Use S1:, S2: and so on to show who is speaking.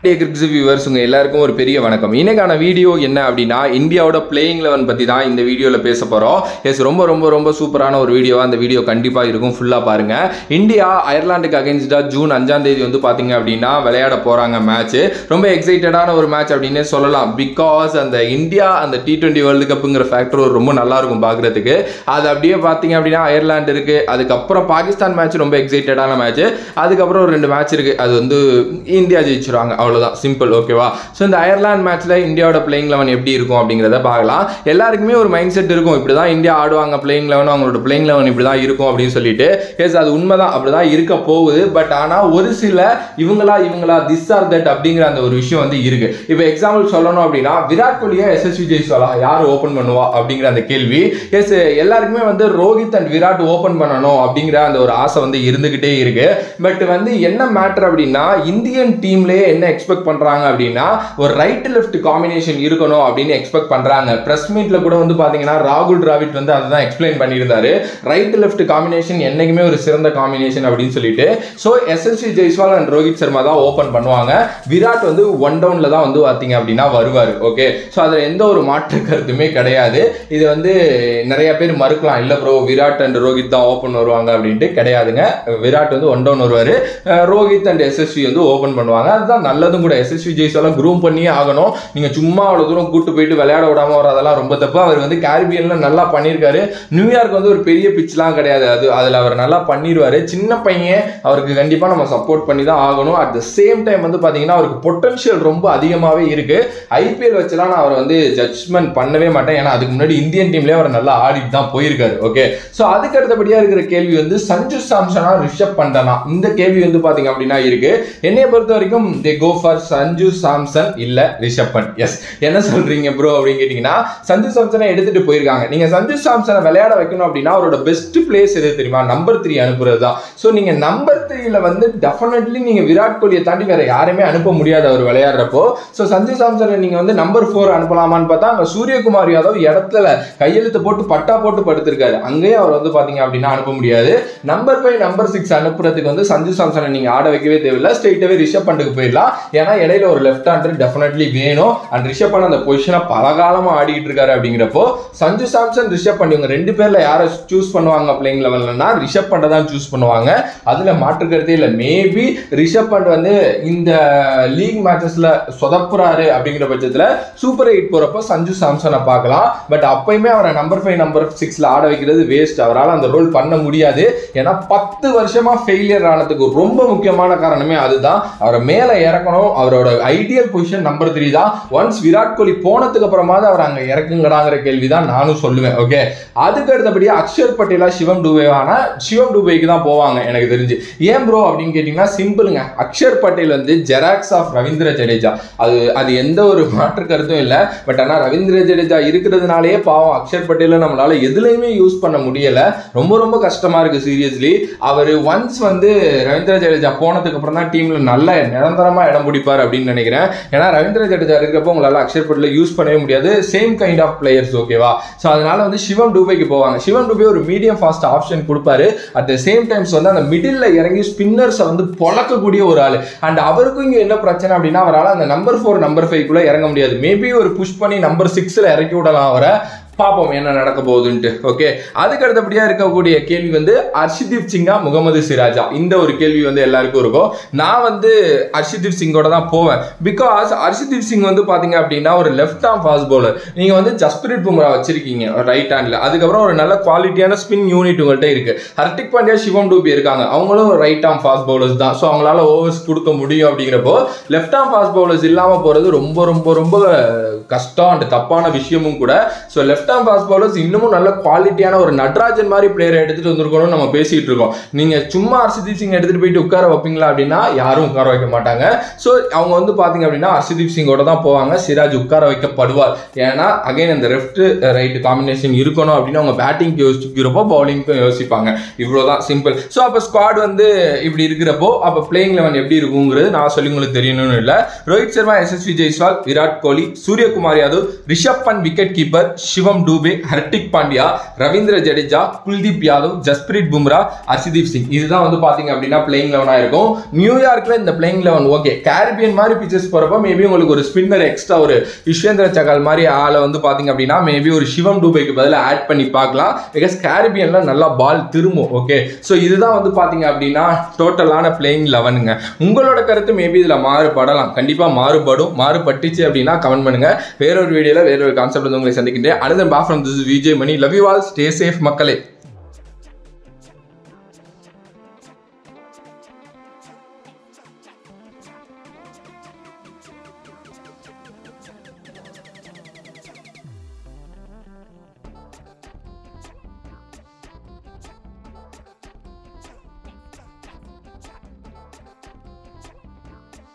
S1: Cricket viewers உங்க எல்லாருக்கும் ஒரு பெரிய வணக்கம். இன்னைக்கான வீடியோ என்ன அப்படின்னா இந்தியாவோட பிளேயிங் 11 பத்தி தான் இந்த வீடியோல பேச போறோம். எஸ் ரொம்ப ரொம்ப ரொம்ப சூப்பரான ஒரு வீடியோவா அந்த வீடியோ கண்டிப்பா இருக்கும். ஃபுல்லா பாருங்க. இந்தியா அயர்லாந்துக்கு அகைன்ஸ்டா ஜூன் 5ஆம் தேதி வந்து பாத்தீங்க அப்படின்னா விளையாட போறாங்க மேட்ச். ரொம்ப எக்ஸைட்டடான ஒரு மேட்ச் அப்படின்னே சொல்லலாம். பிகாஸ் அந்த இந்தியா அந்த T20 வேர்ல்டு கப்புங்கிற ஃபேக்டர் ரொம்ப நல்லா இருக்கும் பாக்குறதுக்கு. அது அப்படியே பாத்தீங்க அப்படின்னா அயர்லாந்து இருக்கு, அதுக்கப்புறம் பாகிஸ்தான் மேட்ச் ரொம்ப எக்ஸைட்டடான மேட்ச், அதுக்கப்புறம் ஒரு 2 மேட்ச் இருக்கு, அது வந்து இந்தியா ஜெயிச்சிருவாங்க, அவ்வளவுதான், சிம்பிள். ஓகேவா? ஸோ இந்த அயர்லாந்து மேட்ச்ல இந்தியாவோட பிளேயிங் 11 எப்படி இருக்கும் அப்படிங்கிறத பார்க்கலாம். எல்லாருக்குமே ஒரு மைண்ட் செட் இருக்கும், இப்படிதான் இந்தியா ஆடுவாங்க பிளேயிங் 11, அவங்களோட பிளேயிங் 11 இப்படிதான் இருக்கும் அப்படின்னு சொல்லிட்டு. எஸ், அது உண்மைதான், அப்படிதான் இருக்க போகுது. பட் ஆனா ஒரு சில இவங்களா திஸ் ஆர் தட் அப்படிங்கிற அந்த ஒரு விஷயம் வந்து இருக்கு. இப்போ எக்ஸாம்பிள் சொல்லணும் அப்படின்னா விராட் கோலியா SSV ஜெய்ஸ்வாலா யார் ஓபன் பண்ணுவா அப்படிங்கிற அந்த கேள்வி. எஸ், எல்லாருக்குமே வந்து ரோஹித் அண்ட் விராட் ஓபன் பண்ணணும் அப்படிங்கிற அந்த ஒரு ஆசை வந்து இருந்துகிட்டே இருக்கு. பட் வந்து என்ன மேட்டர் அப்படின்னா இந்தியன் டீம்லயே என்ன எக்ஸ்பெக்ட் பண்றாங்க அப்படின்னா ஒரு ரைட் லெஃப்ட் காம்பினேஷன் இருக்கணும் அப்படின்னு எக்ஸ்பெக்ட் பண்றாங்க. பிரஸ் மீட்ல கூட வந்து பாத்தீங்கன்னா ராகுல் டிராவிட் வந்து அதை எக்ஸ்பிளைன் பண்ணியிருந்தாரு. ரைட் லெஃப்ட் காம்பினேஷன் என்னைக்குமே ஒரு சிறந்த காம்பினேஷன் அப்படின்னு சொல்லிட்டு. So SSV Jaiswal and Rohit Sharma தான் ஓபன் பண்ணுவாங்க. விராட் வந்து ஒன் டவுன்ல தான் வந்து பாத்தீங்க அப்படின்னா வருவாரு. ஓகே, சோ அதுல எந்த ஒரு மாற்று கருத்துமே கிடையாது. இது வந்து நிறைய பேர் மறுக்கலாம், இல்ல ப்ரோ விராட் அண்ட் ரோஹித் தான் ஓபன் வருவாங்க அப்படின்ட்டு. கிடையாதுங்க, விராட் வந்து ஒன் டவுன் வருவாரு, ரோஹித் அண்ட் SSV வந்து ஓபன் பண்ணுவாங்க. அதுதான் நல்லதும் கூட. SSV ஜெய்ஸ்வால் குரூம் பண்ணியே ஆகணும். நீங்க சும்மா அவ்வளவு தூரம் கூட்டு போயிட்டு விளையாட விடாம வரதெல்லாம் ரொம்ப தப்பு. அவர் வந்து கேரிபியன்ல நல்லா பண்ணியிருக்காரு. நியூயார்க் வந்து ஒரு பெரிய பிச்லாம் கிடையாது, அதுல அவர் நல்லா பண்ணிடுவாரு. சின்ன பையன், அவருக்கு கண்டிப்பா நம்ம சப்போர்ட் பண்ணி தான் ஆகணும். அட் த சேம் டைம் வந்து பாத்தீங்கன்னா அவருக்கு பொட்டன்ஷியல் ரொம்ப அதிகமாவே இருக்கு. IPL வச்சுலாம் நான் அவர் வந்து ஜட்ஜ்மெண்ட் பண்ணவே மாட்டேன், ஏன்னா அதுக்கு முன்னாடி இந்தியன் டீம்லயே அவர் நல்லா ஆடிட்டு தான் போயிருக்காரு. ஓகே, சோ அதுக்கு அடுத்தபடியா இருக்கிற கேள்வி வந்து சஞ்சு சாம்சனா ரிஷப் பண்டனா, இந்த கேள்வி வந்து பாத்தீங்க அப்படின்னா இருக்கு. என்னைய பொறுத்த வரைக்கும் they go for Sanju Samson இல்ல ரிஷப் பண்ட். எஸ், என்ன சொல்றீங்க ப்ரோ அப்படின்னு கேட்டீங்கன்னா சஞ்சு சாம்சனை எடுத்துட்டு போயிருக்காங்க. நீங்க சஞ்சு சாம்சனை விளையாட வைக்கணும் அப்படின்னா அவரோட பெஸ்ட் பிளேஸ் எது தெரியுமா? நம்பர் 3 அனுப்புறது தான். சோ நீங்க நம்பர் 3ல வந்து டெஃபினெட்லி நீங்க விராட் கோலியை தாண்டி வேற யாருமே அனுப்ப முடியாது அவர் விளையாடுறப்போ. சோ சஞ்சு சாம்சனை நீங்க வந்து நம்பர் 4 அனுப்பலாமான்னு பார்த்தா அங்க சூரியகுமார் யாதவ் இடத்துல கையெழுத்து போட்டு பட்டா போட்டு படுத்திருக்காரு, அங்கேயே அவர் வந்து பாத்தீங்க அப்படின்னா அனுப்ப முடியாது. நம்பர் 5 நம்பர் 6 அனுப்புறதுக்கு வந்து சஞ்சு சாம்சனை நீங்க ஆட வைக்கவே தேவையில்லை, ஸ்ட்ரெயிட்டாவே ரிஷப் பண்ட்டுக்கு போயிடலாம். ஏன்னா இடையில ஒரு லெஃப்ட் ஹேண்டர் டெஃபினெட்லி வேணும். அண்ட் ரிஷப் பண்ட் அந்த பொசிஷனை பல காலமா ஆடிட்டு இருக்காரு. அப்படிங்கிறப்போ சஞ்சு சாம்சன் ரிஷப் பண்ட் இவங்க 2 பேர்ல யாரை சூஸ் பண்ணுவாங்க பிளேயிங் 11னா ரிஷப் பண்டை தான் சூஸ் பண்ணுவாங்க. அதுல மாற்று கருத்தே இல்லை. மேபி ரிஷப் பண்ட் வந்து இந்த லீக் மேட்சஸ்ல சொதப்புறாரு அப்படிங்கிற பட்சத்துல சூப்பர் 8 போறப்போ சஞ்சு சாம்சனை பார்க்கலாம். பட் அப்பயுமே அவரை நம்பர் 5 நம்பர் 6ல ஆட வைக்கிறது வேஸ்ட். அவரால் அந்த ரோல் பண்ண முடியாது. ஏன்னா 10 வருஷமா ஃபெயிலியர் ஆனதுக்கு ரொம்ப முக்கியமான காரணமே அதுதான். அவரை மேல இறக்கணும். அவரோட ஐடியல் பொசிஷன் நம்பர் 3 தான். ஒன்ஸ் விராட் கோலி போனதுக்கு அப்புறமா அவர் அங்க இறக்குங்கடாங்கிற கேள்விதான் நானும் சொல்லுவேன். ஓகே, அதுக்கு அடுத்தபடியா அக்ஷர் பட்டேலா சிவம் டூபேவான சிவம் டூபேக்கு தான் போவாங்க எனக்கு தெரிஞ்சு. ஏன் ப்ரோ அப்படின்னு கேட்டீங்கன்னா சிம்பிளுங்க. அக்ஷர் பட்டேல் வந்து ஜெராக்ஸ் ஆஃப் ரவீந்திர ஜடேஜா, அது எந்த ஒரு மாற்று கருத்தும் இல்லை. பட் ஆனா ரவீந்திர ஜடேஜா இருக்கிறதுனாலே பாவம் அக்ஷர் பட்டேல நம்மளால எதுலையுமே யூஸ் பண்ண முடியல. ரொம்ப ரொம்ப கஷ்டமா இருக்கு சீரியஸ்லி. அவர் ஒன்ஸ் வந்து ரவீந்திர ஜடேஜா போனதுக்கு அப்புறம் தான் டீம்ல நல்ல நிரந்தரமா இடம் பிடிப்பார் அப்படின்னு நினைக்கிறேன். ஏன்னா ரவீந்திர ஜடேஜா இருக்கிறப்போ உங்களால அக்ஷர் பட்டேல யூஸ் பண்ணவே முடியாது. Same kind of players. ஓகேவா? சோ அதனால வந்து சிவம் டூபேக்கு போவாங்க. சிவம் டூபே ஒரு மீடியம் ஃபாஸ்ட் ஆப்ஷன் கொடுப்பாரு. அட் த சேம் டைம்ஸ் வந்து அந்த மிடில்ல இறங்கி ஸ்பின்னர்ஸை வந்து பொழக்கக்கூடிய ஒரு ஆள். அண்ட் அவருக்கும் இங்க என்ன பிரச்சனை அப்படின்னா அவரால் அந்த நம்பர் 4 நம்பர் 5 குள்ள இறங்க முடியாது. மேபி ஒரு புஷ் பண்ணி நம்பர் 6ல இறக்கி விடலாம் அவரை. பாப்போம் என்ன நடக்க போகுதுன்ட்டு. ஓகே, அதுக்கு அடுத்தபடியா இருக்கக்கூடிய கேள்வி வந்து ஹர்ஷதீப் சிங்கா முகமது சிராஜா, இந்த ஒரு கேள்வி வந்து எல்லாருக்கும் இருக்கும். நான் வந்து ஹர்ஷதீப் சிங்கோட தான் போவேன். பிகாஸ் ஹர்ஷதீப் சிங் வந்து பாத்தீங்க அப்படின்னா ஒரு லெஃப்ட் ஆர்ம் ஃபாஸ்ட் பவுலர். நீங்க வந்து ஜஸ்பிரீத் பும்ரா வச்சிருக்கீங்க ரைட் ஹேண்ட்ல, அதுக்கப்புறம் ஒரு நல்ல குவாலிட்டியான ஸ்பின் யூனிட் உங்கள்கிட்ட இருக்கு. ஹர்திக் பாண்டியா சிவம் டூபே இருக்காங்க, அவங்களும் ரைட் ஆர்ம் ஃபாஸ்ட் பவுலர்ஸ் தான். ஸோ அவங்களால ஓவர்ஸ் கொடுக்க முடியும். அப்படிங்கிறப்போ லெஃப்ட் ஆர்ம் ஃபாஸ்ட் பவுலர்ஸ் இல்லாம போறது ரொம்ப ரொம்ப ரொம்ப கஷ்டம் அண்ட் தப்பான விஷயமும் கூட. So left arm fast bowlers இன்னமும் நல்ல குவாலிட்டியான ஒரு நட்ராஜன் மாதிரி பிளேயரை எடுத்துட்டு வந்திருக்கணும்னு நம்ம பேசிட்டு இருக்கோம். நீங்க சும்மா ஹர்ஷதீப் சிங் எடுத்துட்டு போயிட்டு உட்கார வைப்பீங்களா அப்படின்னா யாரும் உட்கார வைக்க மாட்டாங்க. ஸோ அவங்க வந்து பாத்தீங்க அப்படின்னா ஹர்ஷதீப் சிங்கோட தான் போவாங்க. சிராஜ் உட்கார வைக்கப்படுவார். ஏன்னா அகைன் அந்த லெஃப்ட் ரைட் காம்பினேஷன் இருக்கணும் அப்படின்னு அவங்க பேட்டிங் யோசிக்கிறப்போ பவுலிங்க்கும் யோசிப்பாங்க. இவ்வளவுதான் சிம்பிள். ஸோ அப்போ ஸ்குவாட் வந்து இப்படி இருக்கிறப்போ அப்போ பிளேயிங் 11 எப்படி இருக்குங்கிறது நான் சொல்லி உங்களுக்கு தெரியணும்னு இல்லை. Rohit Sharma, SSV Jaiswal, Virat Kohli, Suryakumar Yadav, Rishabh Pant wicket keeper, Shivam Shivam Dube, Hardik Pandya, Ravindra Jadeja, Kuldeep Yadav, Jasprit Bumrah, Harshdeep Singh. இதுதான் வந்து பாத்தீங்க அப்படின்னா பிளேயிங் 11 இருக்கும். நியூயார்க்ல இந்த பிளேயிங் 11 ஓகே. கேரிபியன் மாதிரி பிச்சர்ஸ் போறப்ப மேபி உங்களுக்கு ஒரு ஸ்பின்னர் எக்ஸ்ட்ரா ஒரு யுஸ்வேந்திர சகால் மாதிரி ஆளை வந்து பாத்தீங்க அப்படின்னா மேபி ஒரு சிவம் டூபேக்கு பதிலா ஆட் பண்ணி பார்க்கலாம். பிகாஸ் கேரிபியன்ல நல்லா பால் திரும்பும். ஓகே, ஸோ இதுதான் வந்து பாத்தீங்க அப்படின்னா டோட்டலான பிளேயிங் 11ங்க. உங்களோட கருத்து மேபி இதுல மாறுபடலாம், கண்டிப்பா மாறுபட்டுச்சு அப்படின்னா கமெண்ட் பண்ணுங்க. வேறொரு வீடியோல வேறொரு கான்செப்ட் வந்து உங்களை சந்திக்கின்றேன். அடுத்த bye from this Vijay Mani. Love you all, stay safe மக்களே.